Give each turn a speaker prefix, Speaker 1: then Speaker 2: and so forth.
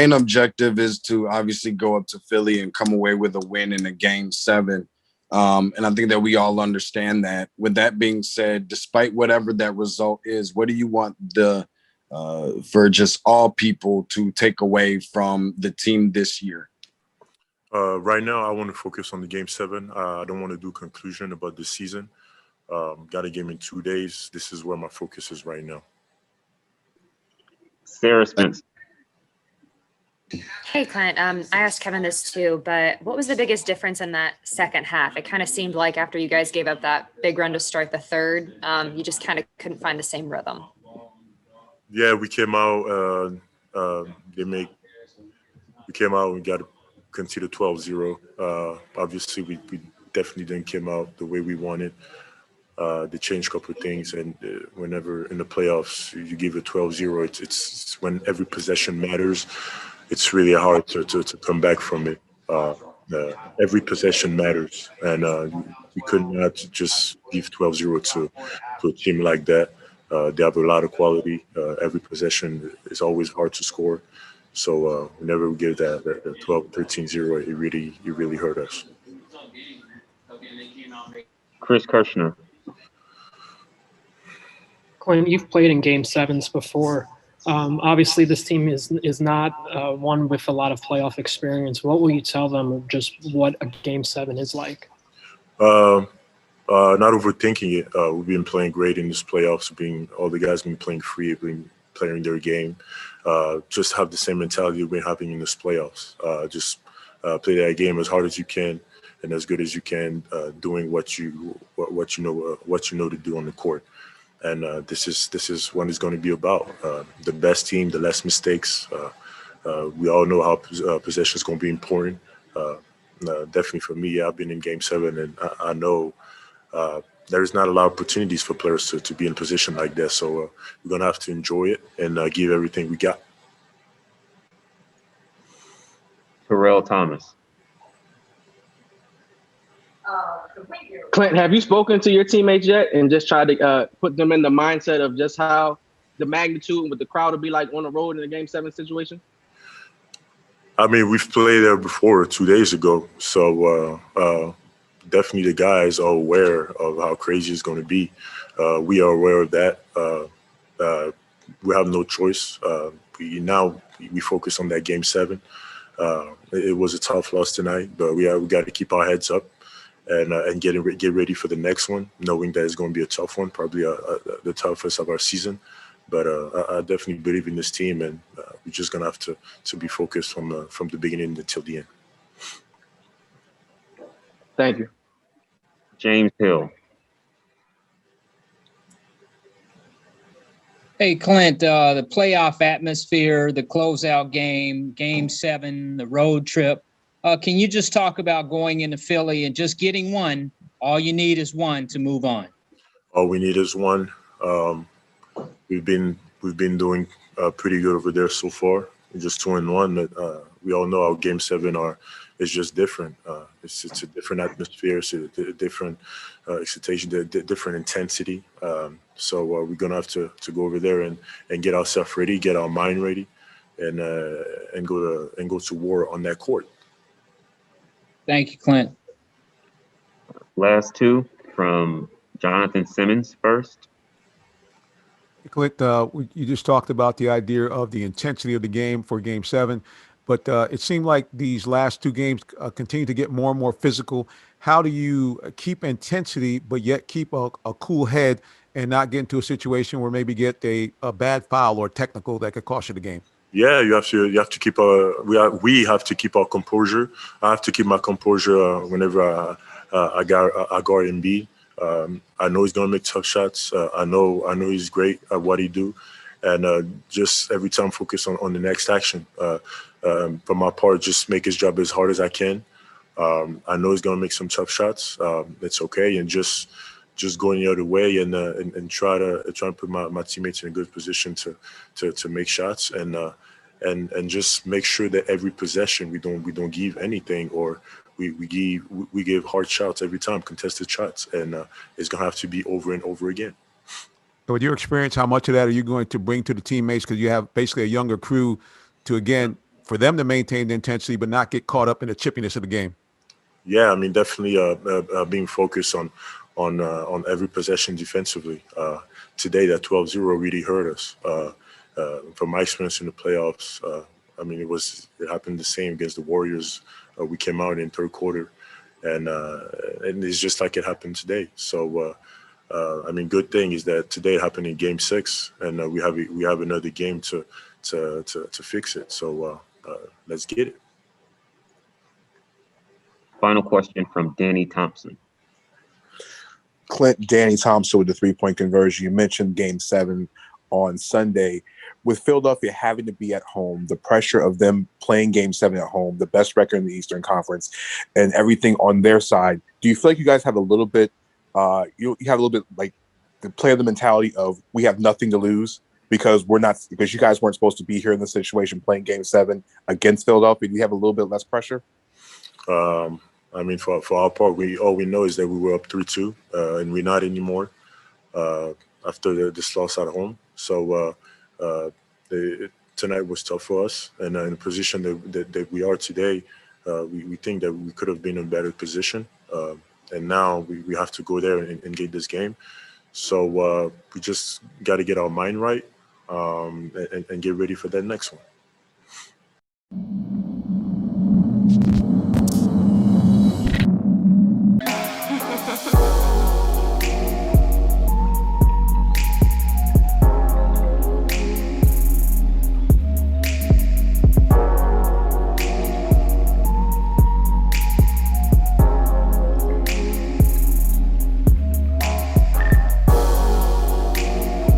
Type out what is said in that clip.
Speaker 1: main objective is to obviously go up to Philly and come away with a win in a game 7. And I think that we all understand that. With that being said, despite whatever that result is, what do you want for just all people to take away from the team this year?
Speaker 2: Right now, I want to focus on the game 7. I don't want to do conclusion about the season. Got a game in 2 days. This is where my focus is right now.
Speaker 3: Sarah Spence.
Speaker 4: Hey, Clint. I asked Kevin this too, but what was the biggest difference in that second half? It kind of seemed like after you guys gave up that big run to start the third, you just kind of couldn't find the same rhythm.
Speaker 2: Yeah, we came out. We came out and got conceded 12-0. Obviously, we definitely didn't come out the way we wanted. They changed a couple of things, and whenever in the playoffs you give it 12-0, it's when every possession matters. It's really hard to come back from it. Every possession matters, and we could not just give 12-0 to a team like that. They have a lot of quality. Every possession is always hard to score. So whenever we give that 12-13-0, it really hurt us.
Speaker 3: Chris Kirshner.
Speaker 5: Clint, you've played in Game 7s before. Obviously, this team is not one with a lot of playoff experience. What will you tell them of just what a Game 7 is like?
Speaker 2: Not overthinking it. We've been playing great in this playoffs. All the guys been playing free, been playing their game. Just have the same mentality we've been having in this playoffs. Just play that game as hard as you can and as good as you can, doing what you know to do on the court. And this is what it's going to be about. The best team, the less mistakes. We all know how possession is going to be important. Definitely for me, I've been in Game 7, and I know there's not a lot of opportunities for players to be in a position like that. So we're going to have to enjoy it and give everything we got.
Speaker 3: Terrell Thomas.
Speaker 6: Clint, have you spoken to your teammates yet and just tried to put them in the mindset of just how the magnitude with the crowd will be like on the road in a Game 7 situation?
Speaker 2: I mean, we've played there before 2 days ago. So definitely the guys are aware of how crazy it's going to be. We are aware of that. We have no choice. We focus on that Game 7. It was a tough loss tonight, but we got to keep our heads up and get ready for the next one, knowing that it's going to be a tough one, probably the toughest of our season. But I definitely believe in this team, and we're just going to have to be focused from the beginning until the end.
Speaker 6: Thank you.
Speaker 3: James Hill.
Speaker 7: Hey, Clint, the playoff atmosphere, the closeout game, Game 7, the road trip. Can you just talk about going into Philly and just getting one? All you need is one to move on. All
Speaker 2: we need is one. We've been doing pretty good over there so far. We're just 2-1. But we all know our Game 7 is just different. It's a different atmosphere. It's a different excitation, different intensity. So we're gonna have to go over there and get ourselves ready, get our mind ready, and go to war on that court.
Speaker 7: Thank you, Clint.
Speaker 3: Last two from Jonathan Simmons first.
Speaker 8: Clint, you just talked about the idea of the intensity of the game for Game 7, but it seemed like these last two games continue to get more and more physical. How do you keep intensity but yet keep a cool head and not get into a situation where maybe get a bad foul or technical that could cost you the game?
Speaker 2: Yeah, you have to keep we have to keep our composure. I have to keep my composure whenever I guard Embiid. I know he's gonna make tough shots. I know he's great at what he do, and just every time focus on the next action. For my part, just make his job as hard as I can. I know he's gonna make some tough shots. It's okay, and just going the other way and try to put my teammates in a good position to make shots and just make sure that every possession we don't give anything, or we give hard shots every time, contested shots, and it's gonna have to be over and over again.
Speaker 8: So with your experience, how much of that are you going to bring to the teammates, because you have basically a younger crew, to again for them to maintain the intensity but not get caught up in the chippiness of the game?
Speaker 2: Yeah, I mean, definitely being focused on every possession defensively. Today, that 12-0 really hurt us. From my experience in the playoffs, I mean, it happened the same against the Warriors. We came out in third quarter, and it's just like it happened today. So, I mean, good thing is that today it happened in Game 6, and we have another game to fix it. So let's get it.
Speaker 3: Final question from Danny Thompson.
Speaker 9: Clint, Danny Thompson with the 3-point conversion. You mentioned Game 7 on Sunday. With Philadelphia having to be at home, the pressure of them playing Game 7 at home, the best record in the Eastern Conference, and everything on their side, do you feel like you guys have a little bit, you have a little bit like the player the mentality of we have nothing to lose because you guys weren't supposed to be here in this situation playing Game 7 against Philadelphia? Do you have a little bit less pressure?
Speaker 2: I mean, for our part, all we know is that we were up 3-2, and we're not anymore after this loss at home. So tonight was tough for us, and in the position that we are today, we think that we could have been in a better position. And now we have to go there and get this game. So we just got to get our mind right and get ready for that next one.